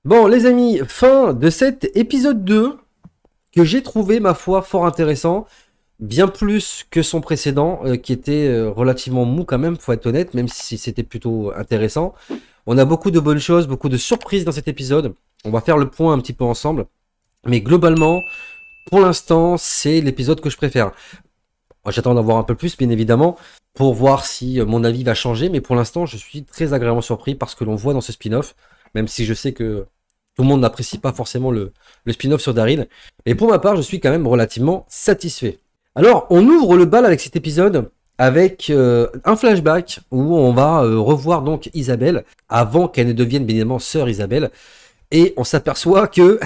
Bon, les amis, fin de cet épisode 2 que j'ai trouvé, ma foi, fort intéressant. Bien plus que son précédent, qui était relativement mou quand même, faut être honnête, même si c'était plutôt intéressant. On a beaucoup de bonnes choses, beaucoup de surprises dans cet épisode. On va faire le point un petit peu ensemble. Mais globalement, pour l'instant, c'est l'épisode que je préfère. J'attends d'en voir un peu plus, bien évidemment, pour voir si mon avis va changer. Mais pour l'instant, je suis très agréablement surpris par ce que l'on voit dans ce spin-off. Même si je sais que tout le monde n'apprécie pas forcément le spin-off sur Daryl. Et pour ma part, je suis quand même relativement satisfait. Alors, on ouvre le bal avec cet épisode avec un flashback où on va revoir donc Isabelle avant qu'elle ne devienne bien évidemment sœur Isabelle. Et on s'aperçoit que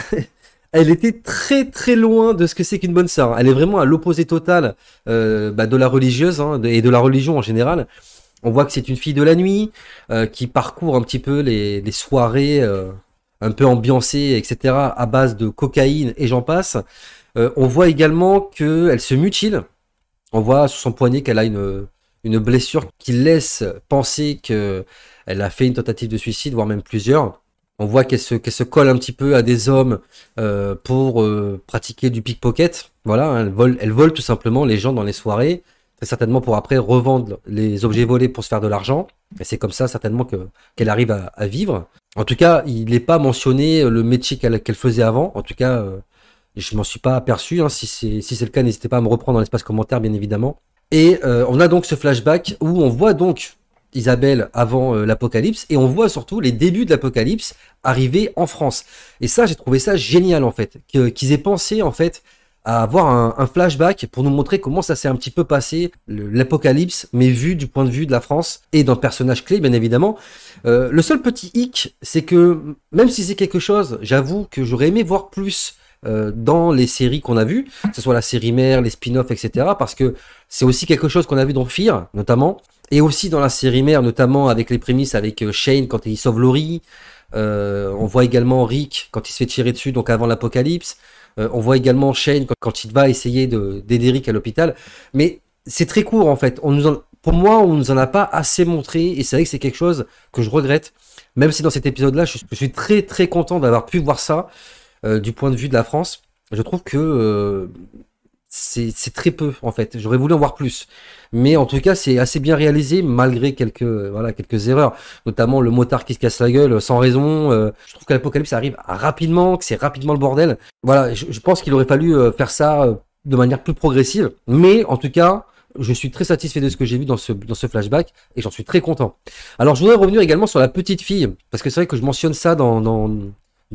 elle était très très loin de ce que c'est qu'une bonne sœur. Elle est vraiment à l'opposé total de la religieuse et de la religion en général. On voit que c'est une fille de la nuit qui parcourt un petit peu les soirées un peu ambiancées, etc. à base de cocaïne et j'en passe. On voit également qu'elle se mutile. On voit sous son poignet qu'elle a une blessure qui laisse penser qu'elle a fait une tentative de suicide, voire même plusieurs. On voit qu'elle se colle un petit peu à des hommes pour pratiquer du pickpocket. Voilà, hein, elle vole tout simplement les gens dans les soirées, très certainement pour après revendre les objets volés pour se faire de l'argent. Et c'est comme ça certainement qu'elle arrive à vivre. En tout cas, il n'est pas mentionné le métier qu'elle faisait avant. En tout cas, je m'en suis pas aperçu. Hein. Si c'est le cas, n'hésitez pas à me reprendre dans l'espace commentaire, bien évidemment. Et on a donc ce flashback où on voit donc Isabelle avant l'apocalypse et on voit surtout les débuts de l'apocalypse arriver en France. Et ça, j'ai trouvé ça génial en fait, qu'ils aient pensé en fait à avoir un flashback pour nous montrer comment ça s'est un petit peu passé l'apocalypse, mais vu du point de vue de la France et d'un personnage clé, bien évidemment. Le seul petit hic, c'est que même si c'est quelque chose, j'avoue que j'aurais aimé voir plus dans les séries qu'on a vues, que ce soit la série mère, les spin-offs, etc. Parce que c'est aussi quelque chose qu'on a vu dans Fear, notamment, et aussi dans la série mère, notamment avec les prémices avec Shane quand il sauve Laurie. On voit également Rick quand il se fait tirer dessus, donc avant l'apocalypse. On voit également Shane quand il va essayer d'aider Rick à l'hôpital. Mais c'est très court en fait. Pour moi, on nous en a pas assez montré, et c'est vrai que c'est quelque chose que je regrette. Même si dans cet épisode-là, je suis très très content d'avoir pu voir ça. Du point de vue de la France, je trouve que c'est très peu en fait. J'aurais voulu en voir plus, mais en tout cas c'est assez bien réalisé malgré quelques erreurs, notamment le motard qui se casse la gueule sans raison. Je trouve que l'apocalypse arrive rapidement, que c'est rapidement le bordel. Voilà, je pense qu'il aurait fallu faire ça de manière plus progressive, mais en tout cas je suis très satisfait de ce que j'ai vu dans ce flashback et j'en suis très content. Alors je voudrais revenir également sur la petite fille parce que c'est vrai que je mentionne ça dans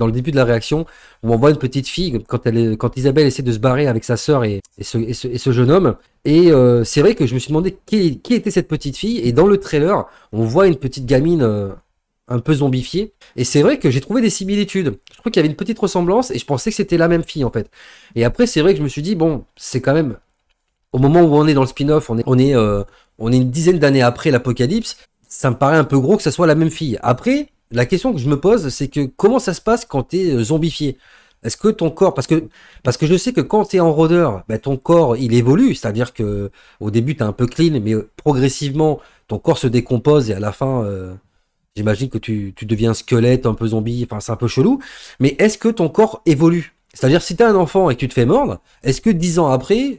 le début de la réaction, où on voit une petite fille quand Isabelle essaie de se barrer avec sa sœur et ce jeune homme. Et c'est vrai que je me suis demandé qui était cette petite fille. Et dans le trailer, on voit une petite gamine un peu zombifiée. Et c'est vrai que j'ai trouvé des similitudes. Je trouve qu'il y avait une petite ressemblance et je pensais que c'était la même fille en fait. Et après, c'est vrai que je me suis dit, bon, c'est quand même, au moment où on est dans le spin-off, on est une dizaine d'années après l'apocalypse. Ça me paraît un peu gros que ça soit la même fille. Après, la question que je me pose, c'est que comment ça se passe quand t'es zombifié? Est-ce que ton corps, parce que je sais que quand t'es en rôdeur, bah, ton corps il évolue, c'est-à-dire que au début t'es un peu clean, mais progressivement ton corps se décompose et à la fin, j'imagine que tu deviens un squelette, un peu zombie, enfin c'est un peu chelou. Mais est-ce que ton corps évolue? C'est-à-dire si t'es un enfant et que tu te fais mordre, est-ce que 10 ans après,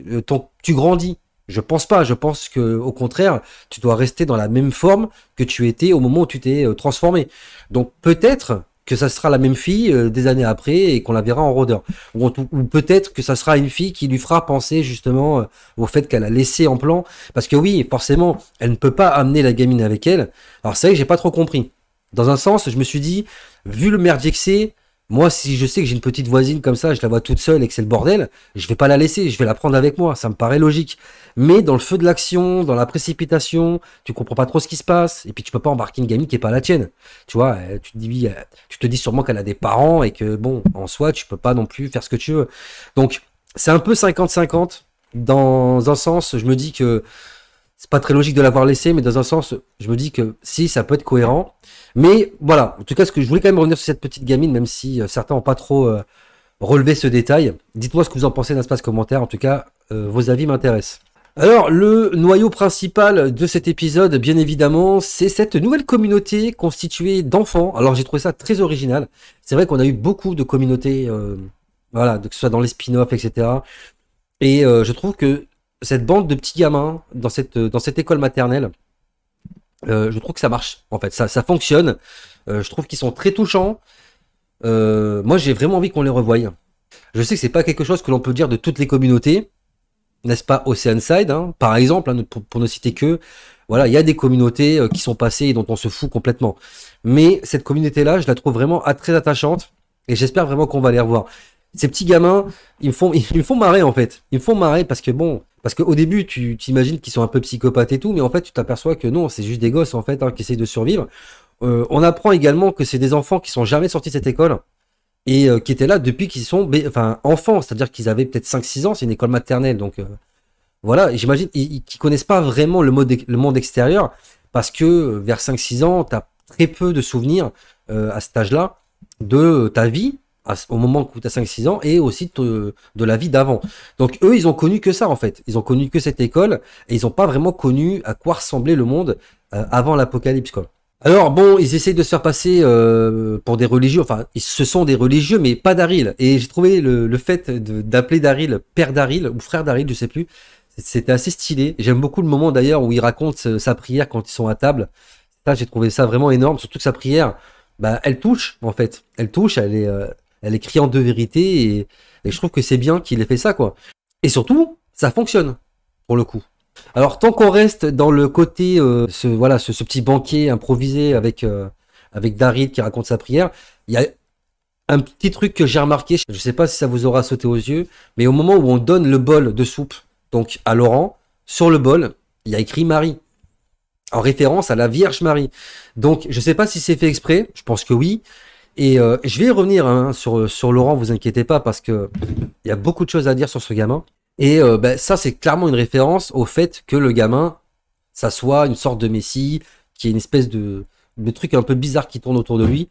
tu grandis? Je pense pas, je pense que au contraire, tu dois rester dans la même forme que tu étais au moment où tu t'es transformé. Donc peut-être que ça sera la même fille des années après et qu'on la verra en rôdeur. Ou peut-être que ça sera une fille qui lui fera penser justement au fait qu'elle a laissé en plan. Parce que oui, forcément, elle ne peut pas amener la gamine avec elle. Alors c'est vrai que j'ai pas trop compris. Dans un sens, je me suis dit, vu le merdier que c'est, moi, si je sais que j'ai une petite voisine comme ça, je la vois toute seule et que c'est le bordel, je vais pas la laisser, je vais la prendre avec moi, ça me paraît logique. Mais dans le feu de l'action, dans la précipitation, tu comprends pas trop ce qui se passe, et puis tu peux pas embarquer une gamine qui est pas la tienne. Tu vois, tu te dis sûrement qu'elle a des parents et que bon, en soi, tu peux pas non plus faire ce que tu veux. Donc, c'est un peu 50-50. Dans un sens, je me dis que c'est pas très logique de l'avoir laissé, mais dans un sens, je me dis que si, ça peut être cohérent. Mais voilà, en tout cas, ce que je voulais quand même revenir sur cette petite gamine, même si certains n'ont pas trop relevé ce détail. Dites-moi ce que vous en pensez dans l'espace commentaire. En tout cas, vos avis m'intéressent. Alors, le noyau principal de cet épisode, bien évidemment, c'est cette nouvelle communauté constituée d'enfants. Alors, j'ai trouvé ça très original. C'est vrai qu'on a eu beaucoup de communautés, voilà, que ce soit dans les spin-offs, etc. Et je trouve que cette bande de petits gamins dans cette école maternelle, je trouve que ça marche. En fait, ça fonctionne. Je trouve qu'ils sont très touchants. Moi, j'ai vraiment envie qu'on les revoie. Je sais que c'est pas quelque chose que l'on peut dire de toutes les communautés, n'est-ce pas, Oceanside, hein, par exemple, hein, pour ne citer que, voilà, il y a des communautés qui sont passées et dont on se fout complètement. Mais cette communauté-là, je la trouve vraiment très attachante et j'espère vraiment qu'on va les revoir. Ces petits gamins, ils me font marrer en fait. Ils me font marrer parce que bon, parce qu'au début, tu t'imagines qu'ils sont un peu psychopathes et tout, mais en fait, tu t'aperçois que non, c'est juste des gosses en fait hein, qui essayent de survivre. On apprend également que c'est des enfants qui sont jamais sortis de cette école et qui étaient là depuis qu'ils sont enfin, enfants, c'est-à-dire qu'ils avaient peut-être 5-6 ans, c'est une école maternelle, donc voilà, et j'imagine qu'ils connaissent pas vraiment le monde extérieur, parce que vers 5-6 ans, tu as très peu de souvenirs à cet âge-là de ta vie, au moment où tu as 5-6 ans, et aussi de la vie d'avant. Donc eux, ils ont connu que ça en fait, ils ont connu que cette école, et ils ont pas vraiment connu à quoi ressemblait le monde avant l'apocalypse, quoi. Alors bon, ils essayent de se faire passer pour des religieux, enfin, ce sont des religieux, mais pas Daryl. Et j'ai trouvé le fait d'appeler Daryl père Daryl ou frère Daryl, je sais plus. C'était assez stylé. J'aime beaucoup le moment d'ailleurs où il raconte sa prière quand ils sont à table. Ça, j'ai trouvé ça vraiment énorme, surtout que sa prière, bah, elle touche en fait. Elle touche, elle est criante de vérité et je trouve que c'est bien qu'il ait fait ça quoi. Et surtout, ça fonctionne pour le coup. Alors tant qu'on reste dans le côté voilà ce petit banquet improvisé avec Daryl qui raconte sa prière, il y a un petit truc que j'ai remarqué, je sais pas si ça vous aura sauté aux yeux, mais au moment où on donne le bol de soupe donc à Laurent, sur le bol, il y a écrit Marie en référence à la Vierge Marie. Donc je sais pas si c'est fait exprès, je pense que oui. Et je vais y revenir hein, sur Laurent, vous inquiétez pas parce que il y a beaucoup de choses à dire sur ce gamin. Et ben, ça, c'est clairement une référence au fait que le gamin, ça soit une sorte de messie, qui est une espèce de truc un peu bizarre qui tourne autour de lui.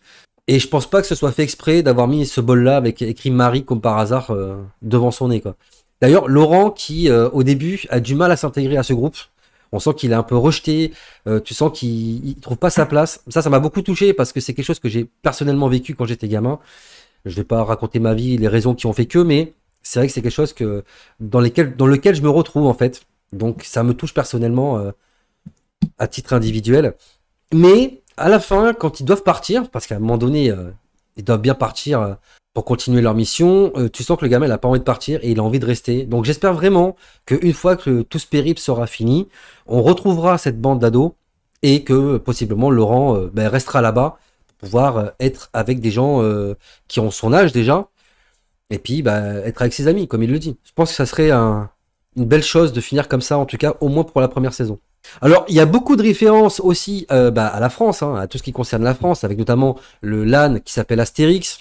Et je pense pas que ce soit fait exprès d'avoir mis ce bol-là avec écrit Marie comme par hasard devant son nez, quoi. D'ailleurs, Laurent, qui au début a du mal à s'intégrer à ce groupe, on sent qu'il est un peu rejeté, tu sens qu'il trouve pas sa place. Ça m'a beaucoup touché parce que c'est quelque chose que j'ai personnellement vécu quand j'étais gamin. Je vais pas raconter ma vie, les raisons qui ont fait que, mais c'est vrai que c'est quelque chose que dans lequel je me retrouve en fait. Donc ça me touche personnellement à titre individuel. Mais à la fin, quand ils doivent partir, parce qu'à un moment donné, ils doivent bien partir pour continuer leur mission, tu sens que le gamin n'a pas envie de partir et il a envie de rester. Donc j'espère vraiment qu'une fois que tout ce périple sera fini, on retrouvera cette bande d'ados et que possiblement Laurent ben, restera là-bas pour pouvoir être avec des gens qui ont son âge déjà et puis bah, être avec ses amis, comme il le dit. Je pense que ça serait une belle chose de finir comme ça, en tout cas au moins pour la première saison. Alors, il y a beaucoup de références aussi bah, à la France, hein, à tout ce qui concerne la France, avec notamment le LAN qui s'appelle Astérix.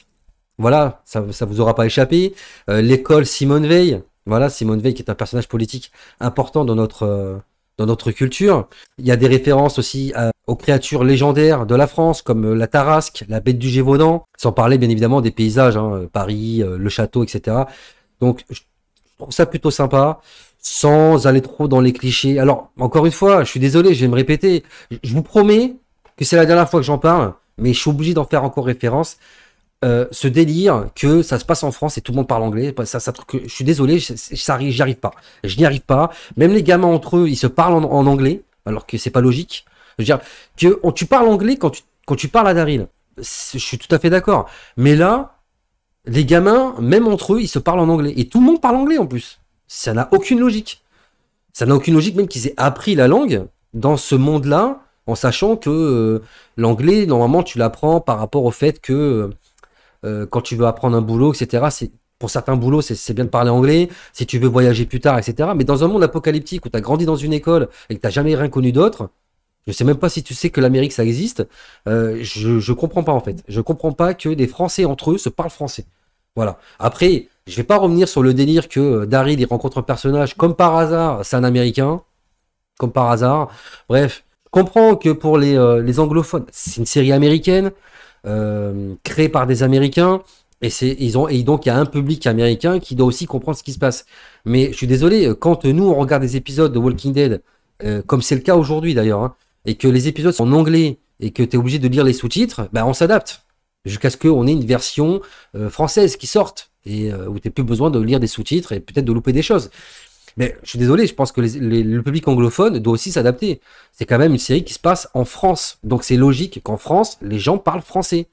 Voilà, ça vous aura pas échappé. L'école Simone Veil. Voilà, Simone Veil qui est un personnage politique important dans notre culture. Il y a des références aussi aux créatures légendaires de la France, comme la Tarasque, la bête du Gévaudan, sans parler bien évidemment des paysages, hein, Paris, le château, etc. Donc, je trouve ça plutôt sympa sans aller trop dans les clichés. Alors, encore une fois, je suis désolé, je vais me répéter. Je vous promets que c'est la dernière fois que j'en parle, mais je suis obligé d'en faire encore référence. Ce délire que ça se passe en France et tout le monde parle anglais, je suis désolé, j'y arrive pas. Je n'y arrive pas. Même les gamins entre eux, ils se parlent en anglais, alors que c'est pas logique. Je veux dire, tu parles anglais quand tu parles à Daryl. Je suis tout à fait d'accord. Mais là, les gamins, même entre eux, ils se parlent en anglais. Et tout le monde parle anglais en plus. Ça n'a aucune logique. Ça n'a aucune logique même qu'ils aient appris la langue dans ce monde-là, en sachant que l'anglais, normalement, tu l'apprends par rapport au fait que quand tu veux apprendre un boulot, etc., pour certains boulots, c'est bien de parler anglais, si tu veux voyager plus tard, etc. Mais dans un monde apocalyptique où tu as grandi dans une école et que tu n'as jamais rien connu d'autre, je sais même pas si tu sais que l'Amérique, ça existe, je comprends pas en fait. Je comprends pas que des Français entre eux se parlent français. Voilà. Après, je vais pas revenir sur le délire que Daryl, il rencontre un personnage, comme par hasard, c'est un Américain, comme par hasard. Bref, je comprends que pour les anglophones, c'est une série américaine, créée par des Américains, Et donc il y a un public américain qui doit aussi comprendre ce qui se passe. Mais je suis désolé, quand nous on regarde des épisodes de Walking Dead, comme c'est le cas aujourd'hui d'ailleurs, hein, et que les épisodes sont en anglais et que tu es obligé de lire les sous-titres, bah on s'adapte jusqu'à ce qu'on ait une version française qui sorte et où tu n'as plus besoin de lire des sous-titres et peut-être de louper des choses. Mais je suis désolé, je pense que le public anglophone doit aussi s'adapter. C'est quand même une série qui se passe en France, donc c'est logique qu'en France les gens parlent français.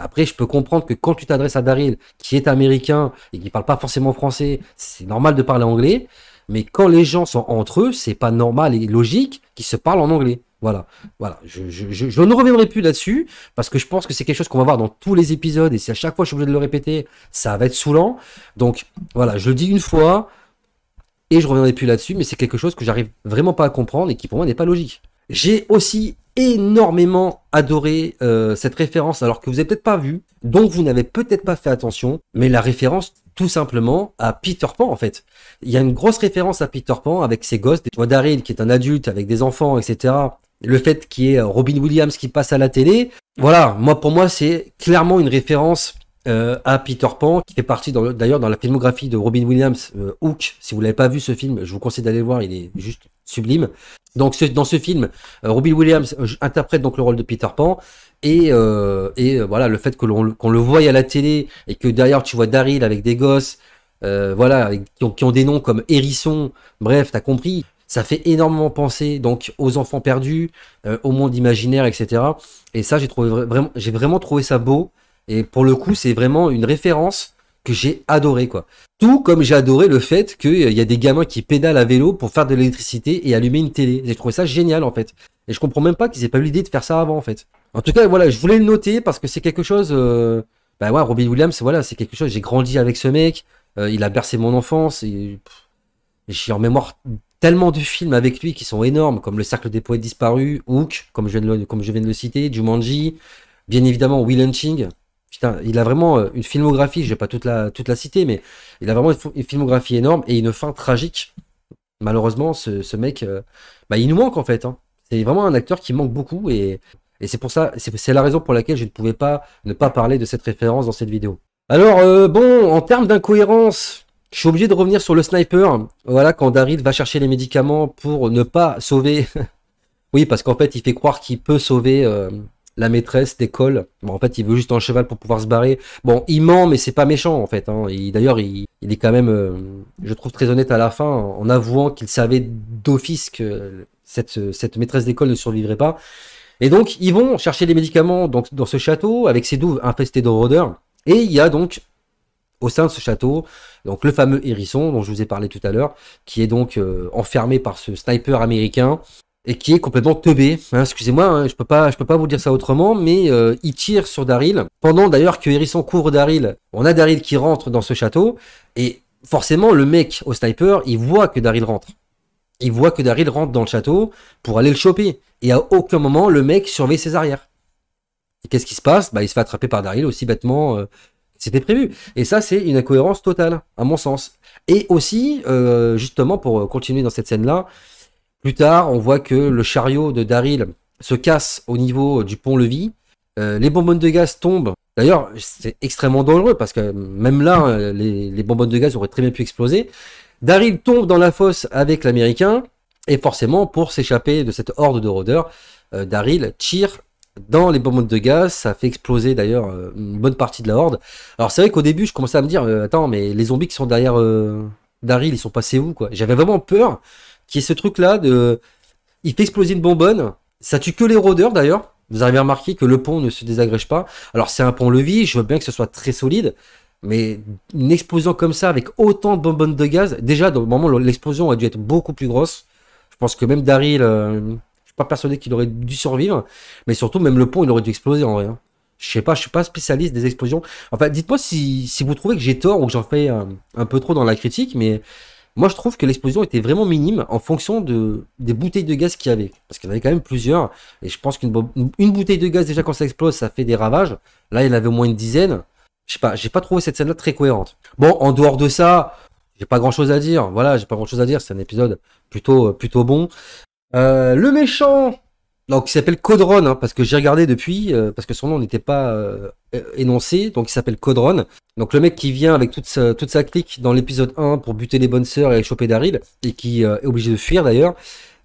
Après, je peux comprendre que quand tu t'adresses à Daryl, qui est américain et qui parle pas forcément français, c'est normal de parler anglais. Mais quand les gens sont entre eux, c'est pas normal et logique qu'ils se parlent en anglais. Voilà, voilà. Je ne reviendrai plus là-dessus parce que je pense que c'est quelque chose qu'on va voir dans tous les épisodes et si à chaque fois je suis obligé de le répéter, ça va être saoulant. Donc voilà, je le dis une fois et je reviendrai plus là-dessus, mais c'est quelque chose que j'arrive vraiment pas à comprendre et qui pour moi n'est pas logique. J'ai aussi énormément adoré cette référence, alors que vous avez peut-être pas vu, donc vous n'avez peut-être pas fait attention, mais la référence tout simplement à Peter Pan en fait. Il y a une grosse référence à Peter Pan avec ses gosses, tu vois Daryl qui est un adulte avec des enfants, etc. Le fait qu'il y ait Robin Williams qui passe à la télé, voilà, pour moi c'est clairement une référence à Peter Pan, qui fait partie d'ailleurs dans la filmographie de Robin Williams, Hook. Si vous l'avez pas vu ce film, je vous conseille d'aller le voir, il est juste sublime. Donc dans ce film, Robin Williams interprète donc le rôle de Peter Pan. Voilà, le fait que qu'on le voie à la télé et que derrière tu vois Daryl avec des gosses, voilà, qui ont des noms comme Hérisson, bref, t'as compris. Ça fait énormément penser donc aux enfants perdus, au monde imaginaire, etc. Et ça, j'ai vraiment trouvé ça beau. Et pour le coup, c'est vraiment une référence que j'ai adoré, quoi. Tout comme j'ai adoré le fait qu'il y a des gamins qui pédalent à vélo pour faire de l'électricité et allumer une télé. J'ai trouvé ça génial, en fait. Et je comprends même pas qu'ils aient pas eu l'idée de faire ça avant, en fait. En tout cas, voilà, je voulais le noter parce que c'est quelque chose. Bah ouais, Robin Williams, voilà, c'est quelque chose. J'ai grandi avec ce mec. Il a bercé mon enfance. J'ai en mémoire tellement de films avec lui qui sont énormes, comme Le Cercle des Poètes Disparus, Hook, comme je viens de le citer, Jumanji, bien évidemment Will Hunting. Putain, il a vraiment une filmographie, je vais pas toute la citer, mais il a vraiment une filmographie énorme et une fin tragique. Malheureusement, ce mec, bah, il nous manque en fait, hein. C'est vraiment un acteur qui manque beaucoup et c'est pour ça, c'est la raison pour laquelle je ne pouvais pas ne pas parler de cette référence dans cette vidéo. Alors, bon, en termes d'incohérence, je suis obligé de revenir sur le sniper. Voilà, quand Daryl va chercher les médicaments pour ne pas sauver. Oui, parce qu'en fait, il fait croire qu'il peut sauver la maîtresse d'école. Bon, en fait, il veut juste un cheval pour pouvoir se barrer. Bon, il ment, mais c'est pas méchant, en fait, hein. D'ailleurs, il est quand même, je trouve, très honnête à la fin, en avouant qu'il savait d'office que cette maîtresse d'école ne survivrait pas. Et donc, ils vont chercher les médicaments donc, dans ce château, avec ses douves infestées de rôdeurs. Et il y a donc, au sein de ce château, donc le fameux hérisson dont je vous ai parlé tout à l'heure, qui est donc enfermé par ce sniper américain et qui est complètement teubé. Hein, excusez-moi, hein, je peux pas vous dire ça autrement, mais il tire sur Daryl. Pendant d'ailleurs que Hérisson couvre Daryl, on a Daryl qui rentre dans ce château et forcément le mec au sniper, il voit que Daryl rentre. Il voit que Daryl rentre dans le château pour aller le choper. Et à aucun moment le mec surveille ses arrières. Et qu'est-ce qui se passe? Bah, il se fait attraper par Daryl aussi bêtement. C'était prévu. Et ça, c'est une incohérence totale, à mon sens. Et aussi, justement, pour continuer dans cette scène-là, plus tard, on voit que le chariot de Daryl se casse au niveau du pont-levis. Les bonbonnes de gaz tombent. D'ailleurs, c'est extrêmement dangereux parce que même là, les bonbonnes de gaz auraient très bien pu exploser. Daryl tombe dans la fosse avec l'Américain. Et forcément, pour s'échapper de cette horde de rôdeurs, Daryl tire dans les bonbonnes de gaz. Ça fait exploser d'ailleurs une bonne partie de la horde. Alors c'est vrai qu'au début, je commençais à me dire, attends, mais les zombies qui sont derrière Daryl, ils sont passés où, quoi? J'avais vraiment peur qu'il y ait ce truc-là de... Il fait exploser une bonbonne. Ça tue que les rôdeurs d'ailleurs. Vous avez remarqué que le pont ne se désagrège pas. Alors c'est un pont-levis, je veux bien que ce soit très solide. Mais une explosion comme ça, avec autant de bonbonnes de gaz, déjà, dans le moment, l'explosion aurait dû être beaucoup plus grosse. Je pense que même Daryl, je suis pas persuadé qu'il aurait dû survivre. Mais surtout, même le pont, il aurait dû exploser en vrai, hein. Je sais pas, je suis pas spécialiste des explosions. Enfin, dites-moi si vous trouvez que j'ai tort ou que j'en fais un peu trop dans la critique, mais moi je trouve que l'explosion était vraiment minime en fonction des bouteilles de gaz qu'il y avait. Parce qu'il y en avait quand même plusieurs. Et je pense une bouteille de gaz, déjà quand ça explose, ça fait des ravages. Là, il y en avait au moins une dizaine. Je sais pas, j'ai pas trouvé cette scène-là très cohérente. Bon, en dehors de ça, j'ai pas grand-chose à dire. Voilà, j'ai pas grand-chose à dire. C'est un épisode plutôt bon. Le méchant, Donc il s'appelle Codron, hein, parce que j'ai regardé depuis, parce que son nom n'était pas énoncé, donc il s'appelle Codron. Donc le mec qui vient avec toute sa clique dans l'épisode 1 pour buter les bonnes sœurs et choper Daryl, et qui est obligé de fuir d'ailleurs,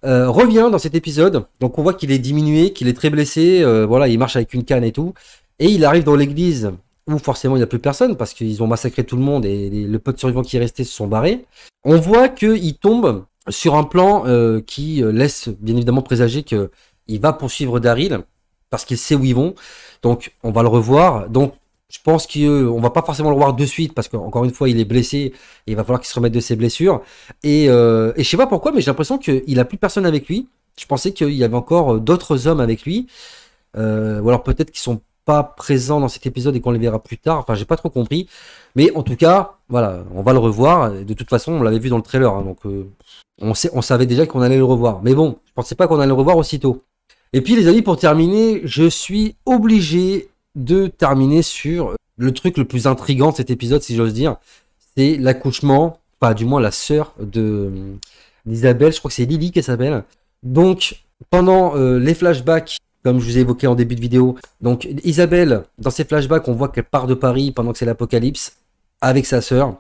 revient dans cet épisode. Donc on voit qu'il est diminué, qu'il est très blessé, voilà, il marche avec une canne et tout, et il arrive dans l'église où forcément il n'y a plus personne, parce qu'ils ont massacré tout le monde, et le peu de survivants qui est resté se sont barrés. On voit qu'il tombe sur un plan qui laisse bien évidemment présager que il va poursuivre Daryl parce qu'il sait où ils vont. Donc, on va le revoir. Donc, je pense qu'on va pas forcément le revoir de suite parce qu'encore une fois, il est blessé et il va falloir qu'il se remette de ses blessures. Et je sais pas pourquoi, mais j'ai l'impression qu'il a plus personne avec lui. Je pensais qu'il y avait encore d'autres hommes avec lui. Ou alors peut-être qu'ils sont pas présents dans cet épisode et qu'on les verra plus tard. Enfin, j'ai pas trop compris. Mais en tout cas, voilà, on va le revoir. De toute façon, on l'avait vu dans le trailer. Hein, donc, on savait déjà qu'on allait le revoir. Mais bon, je pensais pas qu'on allait le revoir aussitôt. Et puis les amis, pour terminer, je suis obligé de terminer sur le truc le plus intriguant de cet épisode, si j'ose dire. C'est l'accouchement, pas du moins la sœur d'Isabelle, je crois que c'est Lily qu'elle s'appelle. Donc, pendant les flashbacks, comme je vous ai évoqué en début de vidéo, donc Isabelle, dans ses flashbacks, on voit qu'elle part de Paris pendant que c'est l'apocalypse, avec sa sœur,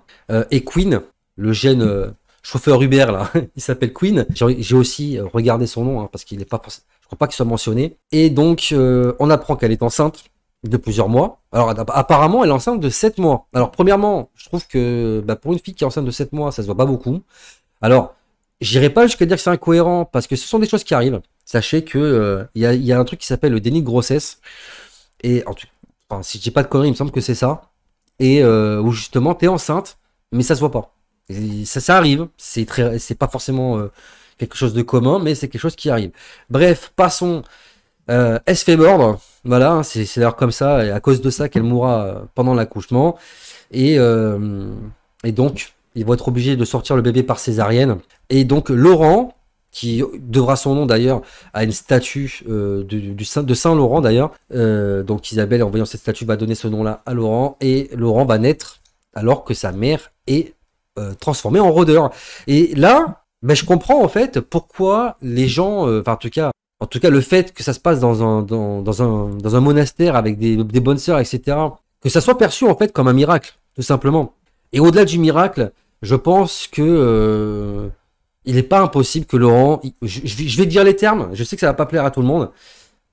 et Quinn, le jeune chauffeur Uber là, il s'appelle Quinn. J'ai aussi regardé son nom, hein, parce qu'il est pas... Je crois pas qu'il soit mentionné. Et donc, on apprend qu'elle est enceinte de plusieurs mois. Alors, apparemment, elle est enceinte de 7 mois. Alors, premièrement, je trouve que pour une fille qui est enceinte de 7 mois, ça se voit pas beaucoup. Alors, j'irai pas jusqu'à dire que c'est incohérent, parce que ce sont des choses qui arrivent. Sachez que y a un truc qui s'appelle le déni de grossesse. Et en tout, enfin, si je dis pas de conneries, il me semble que c'est ça. Et où justement, t'es enceinte, mais ça se voit pas. Et ça arrive. C'est pas forcément... quelque chose de commun, mais c'est quelque chose qui arrive. Bref, passons. Elle se fait mordre. Voilà, hein, c'est d'ailleurs comme ça, et à cause de ça qu'elle mourra pendant l'accouchement. Et donc, ils vont être obligés de sortir le bébé par césarienne. Et donc, Laurent, qui devra son nom d'ailleurs à une statue de Saint-Laurent d'ailleurs. Donc, Isabelle, en voyant cette statue, va donner ce nom-là à Laurent. Et Laurent va naître alors que sa mère est transformée en rôdeur. Et là, mais je comprends en fait pourquoi les gens, enfin en tout cas le fait que ça se passe dans un monastère avec des bonnes sœurs, etc., que ça soit perçu en fait comme un miracle, tout simplement. Et au-delà du miracle, je pense que il n'est pas impossible que Laurent, je vais dire les termes, je sais que ça va pas plaire à tout le monde,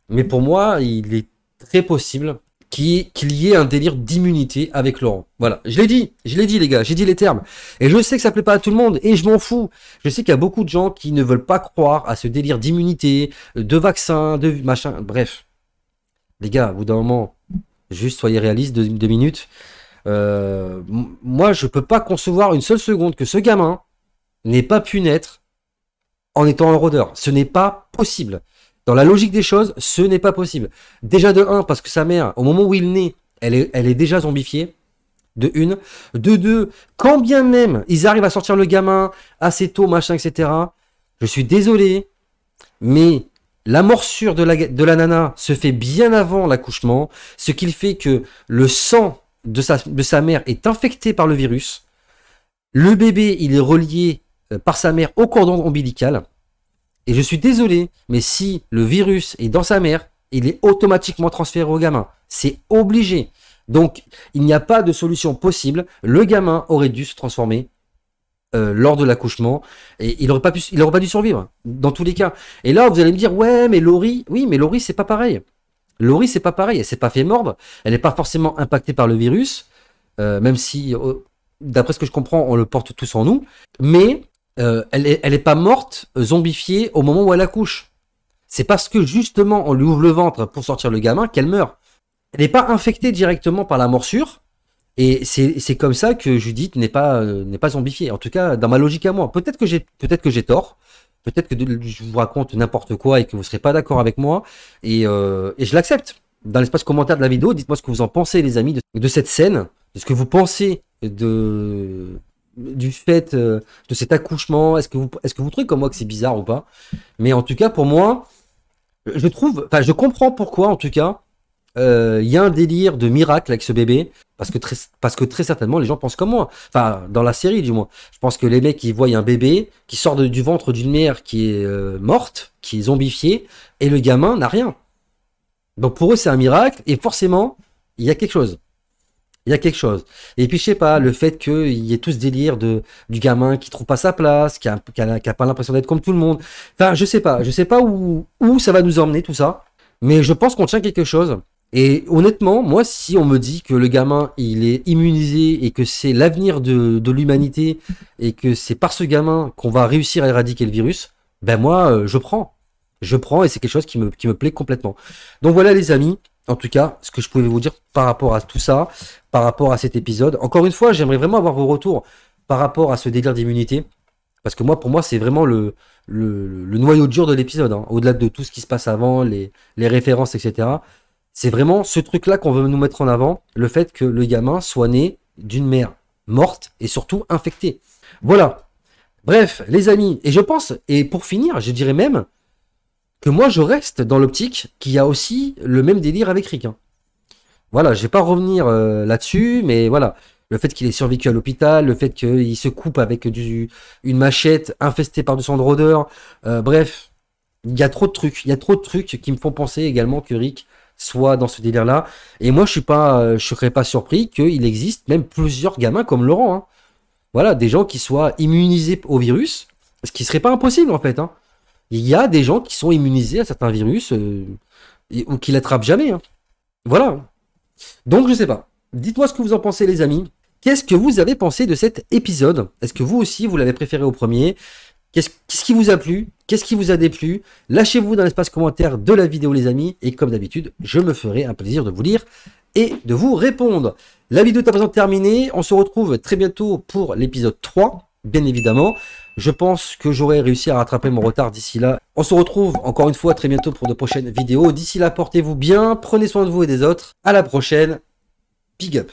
mais pour moi, il est très possible qu'il y ait un délire d'immunité avec Laurent. Voilà, je l'ai dit les gars, j'ai dit les termes. Et je sais que ça plaît pas à tout le monde, et je m'en fous. Je sais qu'il y a beaucoup de gens qui ne veulent pas croire à ce délire d'immunité, de vaccin, de machin, bref. Les gars, au bout d'un moment, juste soyez réalistes 2 minutes. Moi, je peux pas concevoir une seule seconde que ce gamin n'ait pas pu naître en étant un rôdeur. Ce n'est pas possible. Dans la logique des choses, ce n'est pas possible. Déjà de 1, parce que sa mère, au moment où il naît, elle est déjà zombifiée. De 1. De 2, quand bien même ils arrivent à sortir le gamin assez tôt, machin, etc. Je suis désolé, mais la morsure de la nana se fait bien avant l'accouchement, ce qui fait que le sang de sa mère est infecté par le virus. Le bébé, il est relié par sa mère au cordon ombilical. Et je suis désolé, mais si le virus est dans sa mère, il est automatiquement transféré au gamin. C'est obligé. Donc, il n'y a pas de solution possible. Le gamin aurait dû se transformer lors de l'accouchement et il aurait pas dû survivre dans tous les cas. Et là, vous allez me dire, ouais, mais Laurie, oui, mais Laurie, c'est pas pareil. Laurie, c'est pas pareil. Elle s'est pas fait mordre. Elle n'est pas forcément impactée par le virus, même si, d'après ce que je comprends, on le porte tous en nous. Mais elle est pas morte, zombifiée au moment où elle accouche. C'est parce que justement on lui ouvre le ventre pour sortir le gamin qu'elle meurt. Elle n'est pas infectée directement par la morsure. Et c'est comme ça que Judith n'est pas zombifiée. En tout cas, dans ma logique à moi. Peut-être que j'ai tort. Peut-être que je vous raconte n'importe quoi et que vous ne serez pas d'accord avec moi. Et je l'accepte. Dans l'espace commentaire de la vidéo, dites-moi ce que vous en pensez, les amis, de cette scène. De ce que vous pensez du fait de cet accouchement. Est-ce que vous trouvez comme moi que c'est bizarre ou pas? Mais en tout cas, pour moi, je comprends pourquoi, en tout cas, il y a un délire de miracle avec ce bébé, parce que très certainement les gens pensent comme moi. Enfin, dans la série du moins. Je pense que les mecs, ils voient un bébé qui sort du ventre d'une mère qui est morte, qui est zombifiée, et le gamin n'a rien. Donc pour eux, c'est un miracle, et forcément, il y a quelque chose. Il y a quelque chose. Et puis, je sais pas, le fait qu'il y ait tout ce délire du gamin qui trouve pas sa place, qui a pas l'impression d'être comme tout le monde. Enfin, je sais pas où ça va nous emmener tout ça, mais je pense qu'on tient quelque chose. Et honnêtement, moi, si on me dit que le gamin, il est immunisé et que c'est l'avenir de l'humanité et que c'est par ce gamin qu'on va réussir à éradiquer le virus, ben moi, je prends. Je prends et c'est quelque chose qui me plaît complètement. Donc voilà les amis, en tout cas, ce que je pouvais vous dire par rapport à tout ça, par rapport à cet épisode. Encore une fois, j'aimerais vraiment avoir vos retours par rapport à ce délire d'immunité. Parce que moi, pour moi, c'est vraiment le noyau dur de l'épisode, hein. Au-delà de tout ce qui se passe avant, les références, etc. C'est vraiment ce truc-là qu'on veut nous mettre en avant, le fait que le gamin soit né d'une mère morte et surtout infectée. Voilà. Bref, les amis, et je pense, et pour finir, je dirais même que moi je reste dans l'optique qu'il y a aussi le même délire avec Rick, hein. Voilà, je vais pas revenir là-dessus, mais voilà. Le fait qu'il ait survécu à l'hôpital, le fait qu'il se coupe avec une machette infestée par du sang de rôdeur, bref, il y a trop de trucs. Il y a trop de trucs qui me font penser également que Rick soit dans ce délire-là. Et moi, je serais pas surpris qu'il existe même plusieurs gamins comme Laurent, hein. Voilà, des gens qui soient immunisés au virus, ce qui serait pas impossible en fait, hein. Il y a des gens qui sont immunisés à certains virus ou qui l'attrapent jamais, hein. Voilà. Donc je sais pas. Dites-moi ce que vous en pensez les amis. Qu'est-ce que vous avez pensé de cet épisode? Est-ce que vous aussi vous l'avez préféré au premier? Qu'est-ce qui vous a plu? Qu'est-ce qui vous a déplu? Lâchez-vous dans l'espace commentaire de la vidéo les amis. Et comme d'habitude, je me ferai un plaisir de vous lire et de vous répondre. La vidéo est à présent terminée. On se retrouve très bientôt pour l'épisode 3, bien évidemment. Je pense que j'aurai réussi à rattraper mon retard d'ici là. On se retrouve encore une fois très bientôt pour de prochaines vidéos. D'ici là, portez-vous bien, prenez soin de vous et des autres. À la prochaine. Big up.